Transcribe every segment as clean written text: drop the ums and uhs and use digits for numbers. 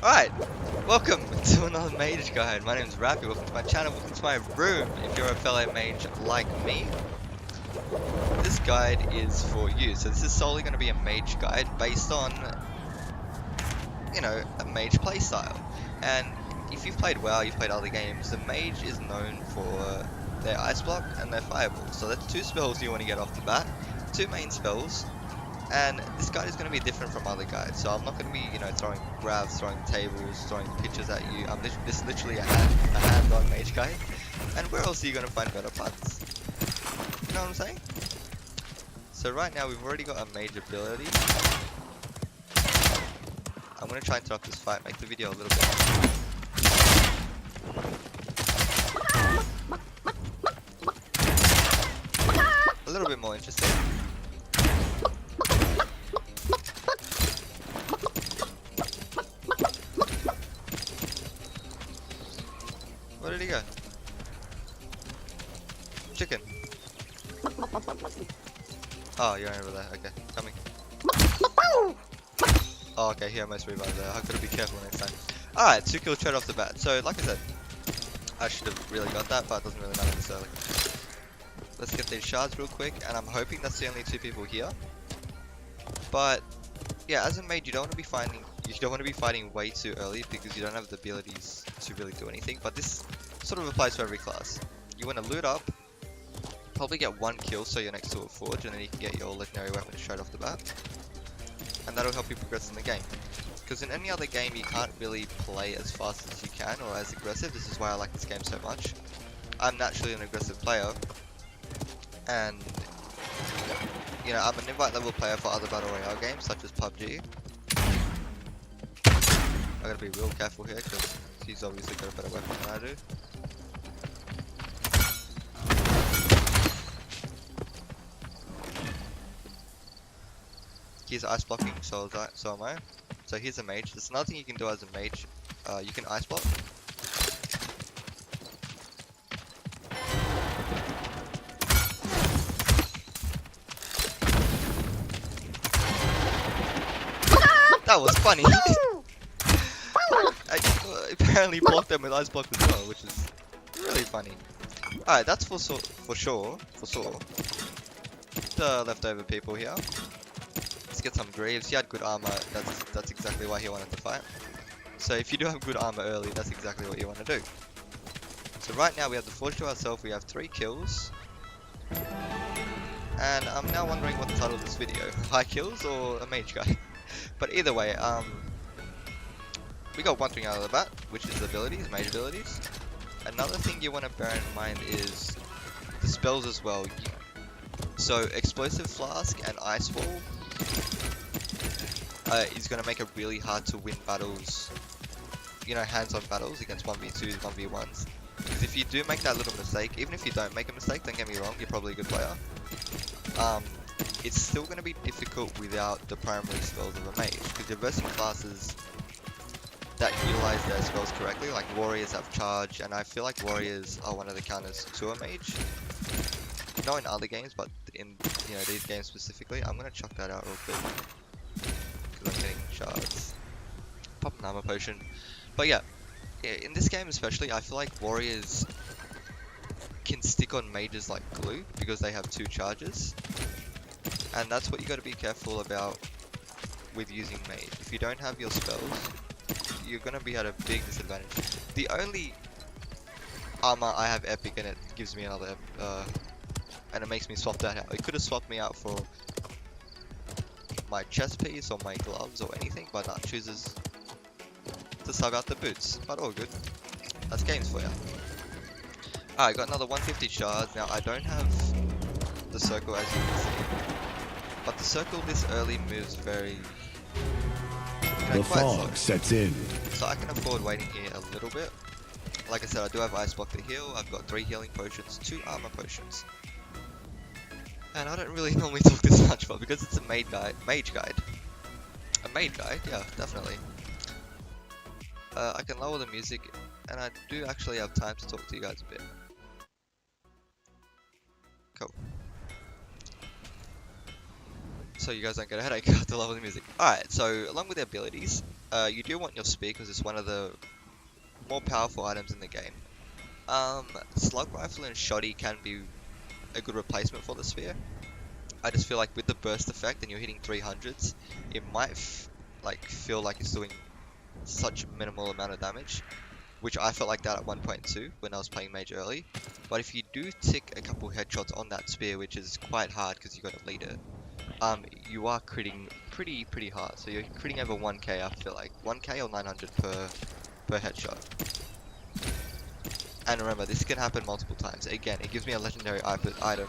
Alright, welcome to another mage guide. My name is Rappy, welcome to my channel, welcome to my room. If you're a fellow mage like me, this guide is for you. So this is solely going to be a mage guide based on, you know, a mage playstyle. And if you've played WoW, you've played other games, the mage is known for their ice block and their fireball. So that's two spells you want to get off the bat, two main spells. And this guide is going to be different from other guides, so I'm not going to be, you know, throwing grabs, throwing tables, throwing pitches at you. This is literally a hand-on mage guide. And where else are you going to find better puns? You know what I'm saying? So right now we've already got a mage ability. I'm going to try and interrupt this fight, make the video a little bit more interesting. Where did he go? Chicken. Oh, you're over there. Okay, coming. Oh, okay, he almost revived there. I've got to be careful next time. Alright, 2 kills straight off the bat. So, like I said, I should have really got that, but it doesn't really matter necessarily. Let's get these shards real quick, and I'm hoping that's the only 2 people here. But yeah, as a mage, you don't want to be fighting way too early because you don't have the abilities to really do anything. But this sort of applies to every class. You want to loot up, probably get 1 kill so you're next to a forge, and then you can get your legendary weapon straight off the bat. And that'll help you progress in the game. Because in any other game you can't really play as fast as you can or as aggressive. This is why I like this game so much. I'm naturally an aggressive player, and you know, I'm an invite level player for other Battle Royale games such as PUBG. I gotta be real careful here because he's obviously got a better weapon than I do. He's ice blocking, so am I. So here's a mage. There's another thing you can do as a mage. You can ice block. That was funny. I apparently blocked them with ice block as well, which is really funny. Alright, that's for sure. The leftover people here. Let's get some greaves. He had good armor. That's exactly why he wanted to fight. So if you do have good armor early, that's exactly what you want to do. So right now we have the forge to ourselves. We have 3 kills. And I'm now wondering what the title of this video: high kills or a mage guy? But either way, we got one thing out of the bat, which is abilities, mage abilities. Another thing you want to bear in mind is the spells as well. So explosive flask and ice wall is going to make it really hard to win battles, you know, hands-on battles against 1v2s, 1v1s. Because if you do make that little mistake, even if you don't make a mistake, don't get me wrong, you're probably a good player. It's still going to be difficult without the primary spells of a mage, because you're versing classes that utilize their spells correctly. Like warriors have charge, and I feel like warriors are one of the counters to a mage. Not in other games, but in, you know, these games specifically. I'm going to chuck that out real quick because I'm getting shards. Pop an armor potion. But yeah, in this game especially, I feel like warriors can stick on mages like glue because they have 2 charges. And that's what you got to be careful about with using mage. If you don't have your spells, you're going to be at a big disadvantage. The only armor I have epic, and it gives me another and it makes me swap that out. It could have swapped me out for my chest piece or my gloves or anything, but no, chooses to sub out the boots. But all good. That's games for you. Alright, got another 150 shards. Now I don't have the circle, as you can see, but the circle this early moves very, you know, the fog sets in, so I can afford waiting here a little bit. Like I said, I do have ice block to heal. I've got 3 healing potions, 2 armor potions, and I don't really normally talk this much, but because it's a mage guide, yeah, definitely. I can lower the music, and I do actually have time to talk to you guys a bit. Cool. so you guys don't get a headache after level the music. Alright, so along with the abilities, you do want your spear because it's one of the more powerful items in the game. Slug rifle and shoddy can be a good replacement for the spear. I just feel like with the burst effect and you're hitting 300s, it might feel like it's doing such a minimal amount of damage, which I felt like that at 1.2 when I was playing Mage early. But if you do tick a couple headshots on that spear, which is quite hard because you got to lead it, you are critting pretty hard. So you're critting over 1k. I feel like 1k or 900 per headshot. And remember, this can happen multiple times. Again, it gives me a legendary item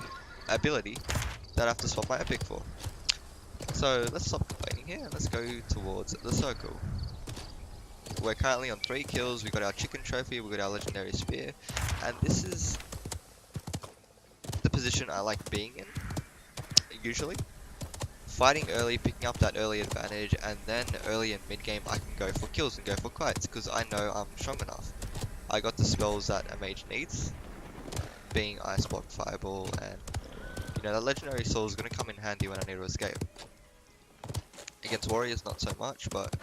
ability that I have to swap my epic for. So let's stop complaining here and let's go towards the circle. We're currently on 3 kills. We got our chicken trophy. We got our legendary spear, and this is the position I like being in. Usually, fighting early, picking up that early advantage, and then early in mid game I can go for kills and go for kites because I know I'm strong enough. I got the spells that a mage needs, being Ice Block, Fireball, and you know that legendary soul is going to come in handy when I need to escape. Against warriors not so much, but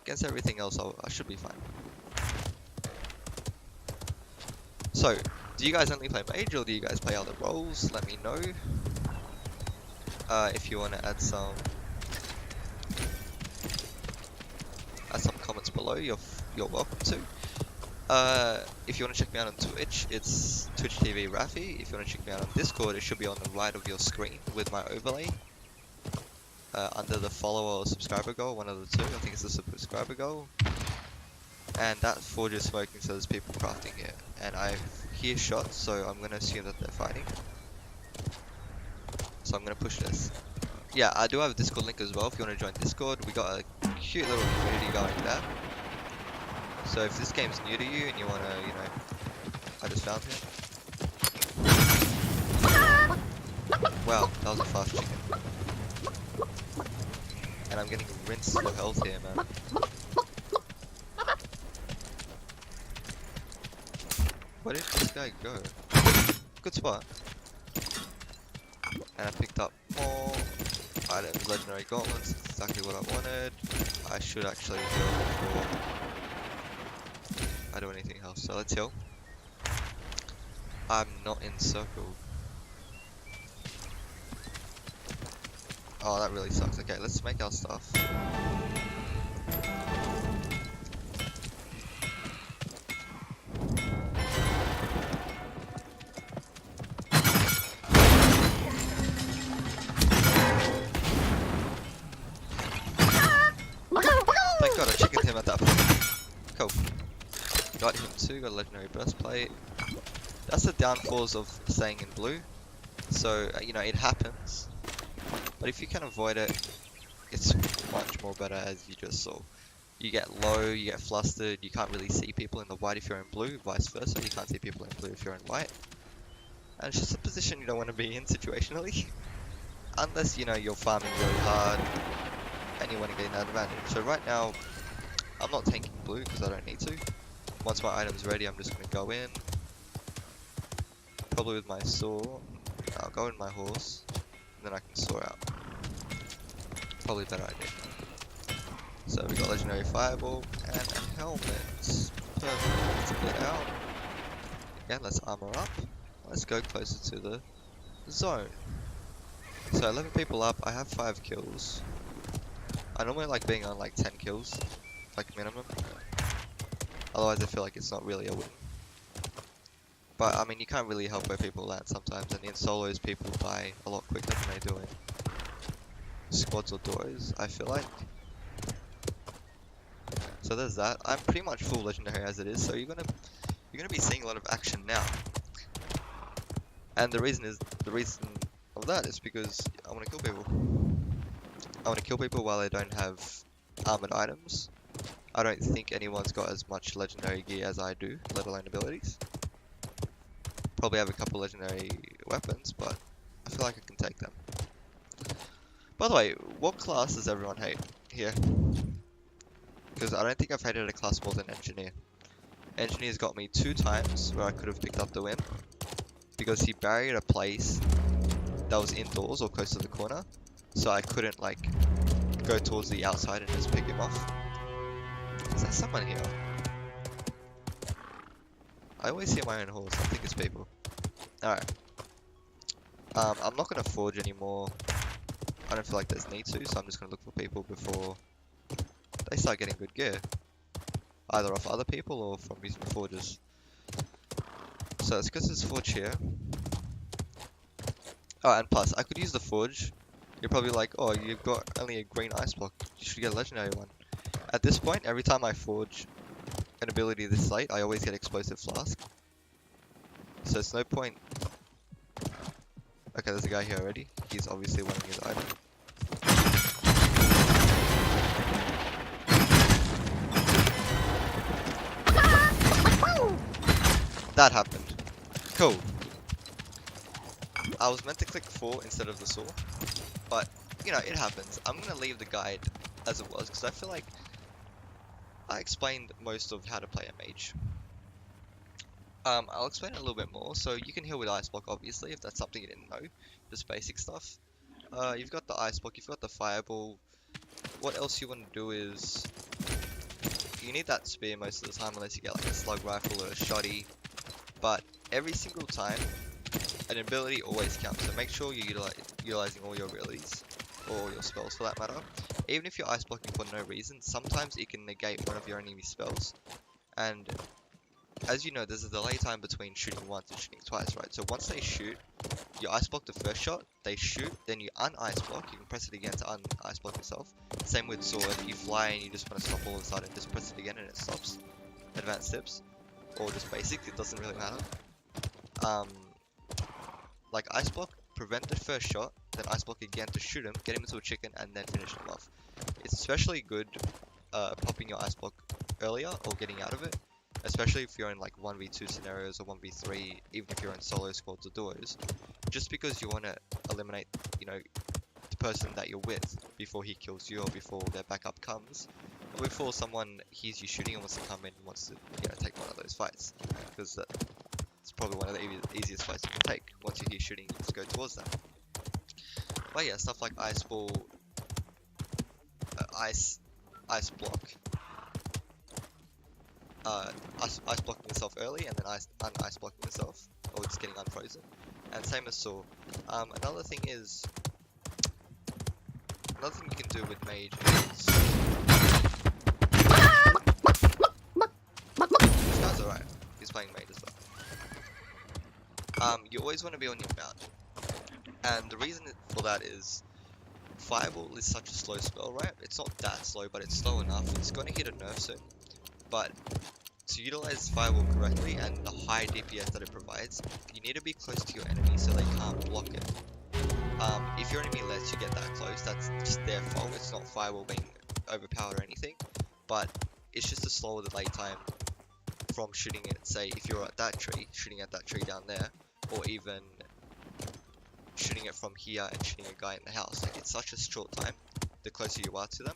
against everything else I should be fine. So, do you guys only play mage or do you guys play other roles? Let me know. If you want to add some comments below, you're welcome to. If you want to check me out on Twitch, it's Twitch TV Rafi. If you want to check me out on Discord, it should be on the right of your screen with my overlay. Under the follower or subscriber goal, one of the two. I think it's the subscriber goal. And that forge is smoking, so there's people crafting here. And I hear shots, so I'm going to assume that they're fighting. So I'm going to push this. Yeah, I do have a Discord link as well if you want to join Discord. We got a cute little community going there. So if this game's new to you and you want to, you know, I just found him. Wow, that was a fast chicken. And I'm getting rinsed for health here, man. Where did this guy go? Good spot. And I picked up more items, legendary gauntlets, that's exactly what I wanted. I should actually heal before I do anything else, so let's heal. I'm not in circle. Oh, that really sucks. Okay, let's make our stuff. Thank God I chickened him at that point. Cool. Got him too, got a legendary breastplate. That's the downfalls of staying in blue. So, you know, it happens. But if you can avoid it, it's much more better, as you just saw. You get low, you get flustered, you can't really see people in the white if you're in blue, vice versa, you can't see people in blue if you're in white. And it's just a position you don't want to be in situationally. Unless, you know, you're farming really hard and you want to gain that advantage. So right now, I'm not tanking blue because I don't need to. Once my item's ready, I'm just going to go in. Probably with my sword. I'll go in my horse. And then I can soar out. Probably a better idea. So we got legendary fireball and a helmet. Perfect. Let's get out. Again, let's armor up. Let's go closer to the zone. So 11 people up. I have 5 kills. I normally like being on like 10 kills, like minimum. Otherwise I feel like it's not really a win. But I mean, you can't really help where people land sometimes, and in solos people die a lot quicker than they do in squads or duos, I feel like. So there's that. I'm pretty much full legendary as it is, so you're gonna be seeing a lot of action now. And the reason of that is because I want to kill people. I want to kill people while they don't have armored items. I don't think anyone's got as much legendary gear as I do, let alone abilities. Probably have a couple legendary weapons, but I feel like I can take them. By the way, what class does everyone hate here? Because I don't think I've hated a class more than Engineer. Engineer's got me 2 times where I could have picked up the win, because he barriered a place that was indoors or close to the corner, so I couldn't like go towards the outside and just pick him off. Is there someone here? I always hear my own horse. I think it's people. Alright. I'm not gonna forge anymore. I don't feel like there's need to, so I'm just gonna look for people before they start getting good gear. Either off other people or from using forges. So let's go to this forge here. Oh, and plus, I could use the forge. You're probably like, oh, you've got only a green ice block. You should get a legendary one. At this point, every time I forge an ability this late, I always get explosive flask. So it's no point. Okay, there's a guy here already. He's obviously wanting his item. That happened. Cool. I was meant to click 4 instead of the saw, but you know, it happens. I'm gonna leave the guide as it was because I feel like I explained most of how to play a mage. I'll explain it a little bit more. So you can heal with ice block, obviously, if that's something you didn't know, just basic stuff. You've got the ice block, you've got the fireball. What else you want to do is you need that spear most of the time, unless you get like a slug rifle or a shotty. But every single time, an ability always counts. So make sure you're utilizing all your abilities, or all your spells for that matter. Even if you're ice blocking for no reason, sometimes it can negate one of your enemy spells. And as you know, there's a delay time between shooting once and shooting twice, right? So once they shoot, you ice block the first shot, they shoot, then you un-ice block, you can press it again to un-ice block yourself. Same with sword, you fly and you just want to stop all of a sudden, just press it again and it stops. Advanced tips, or just basics, it doesn't really matter. Like ice block, prevent the first shot, then ice block again to shoot him, get him into a chicken, and then finish him off. It's especially good popping your ice block earlier or getting out of it, especially if you're in like 1v2 scenarios or 1v3, even if you're in solo squads or duos, just because you want to eliminate, you know, the person that you're with before he kills you or before their backup comes, or before someone hears you shooting and wants to come in and wants to, you know, take one of those fights, because it's probably one of the easiest fights you can take. Once you hear shooting, you just go towards them. But yeah, stuff like ice ball, ice block, ice blocking yourself early and then un-ice blocking yourself, or just getting unfrozen. And same as saw. Another thing you can do with mage is this guy's alright. He's playing mage as well. You always want to be on your mount, and the reason for that is fireball is such a slow spell, right? It's not that slow, but it's slow enough. It's going to hit a nerf soon, but to utilize fireball correctly and the high DPS that it provides, you need to be close to your enemy so they can't block it. If your enemy lets you get that close, that's just their fault. It's not fireball being overpowered or anything, but it's just a slower delay time from shooting it. Say if you're at that tree, shooting at that tree down there, or even shooting it from here and shooting a guy in the house. Like, it's such a short time the closer you are to them.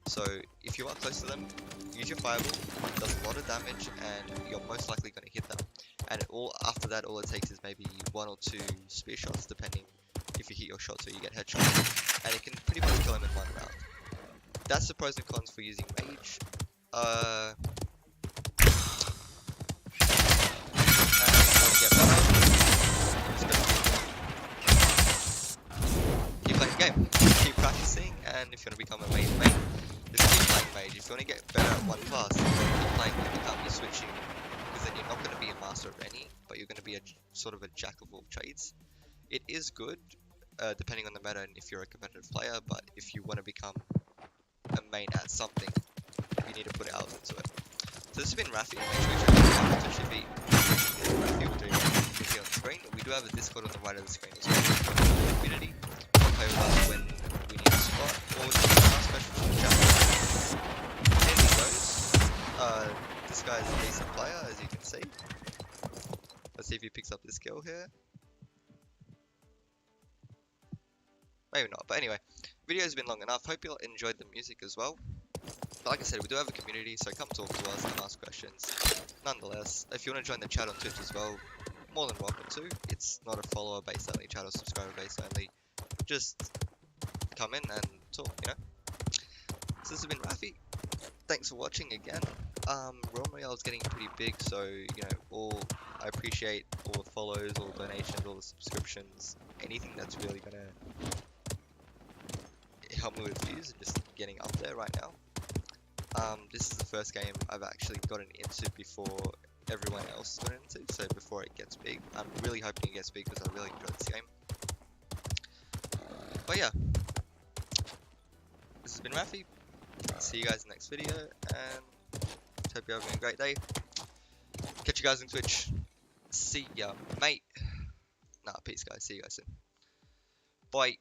So if you are close to them, use your fireball. It does a lot of damage and you're most likely going to hit them. And after that, all it takes is maybe 1 or 2 spear shots, depending if you hit your shot, so you get headshots. And it can pretty much kill him in 1 round. That's the pros and cons for using mage. Keep playing the game, keep practicing, and if you want to become a main mage, just keep playing mage. If you want to get better at one class, keep playing and become your switching, because then you're not going to be a master of any, but you're going to be a sort of a jack of all trades. It is good, depending on the meta and if you're a competitive player, but if you want to become a main at something, you need to put hours into it. So this has been Rafi. Make sure you check out the should be Rafi with 3 you can see on the screen. We do have a Discord on the right of the screen as well. The community. Play with us when we need a spot, or just ask questions in the chat. Anything goes. This guy is a decent player, as you can see. Let's see if he picks up this kill here. Maybe not, but anyway, video's been long enough. Hope you all enjoyed the music as well. But like I said, we do have a community, so come talk to us and ask questions. Nonetheless, if you want to join the chat on Twitch as well, more than welcome to. It's not a follower based only chat or subscriber based only. Just come in and talk, you know. So this has been Rafi. Thanks for watching again. Realm Royale is getting pretty big, so you know, I appreciate all the follows, all the donations, all the subscriptions, anything that's really gonna help me with views and just getting up there right now. This is the first game I've actually gotten into before everyone else has gotten into, so before it gets big. I'm really hoping it gets big because I really enjoy this game. But yeah, this has been Rafi. See you guys in the next video, and hope you're having a great day. Catch you guys on Twitch. See ya, mate. Nah, peace guys, see you guys soon. Bye.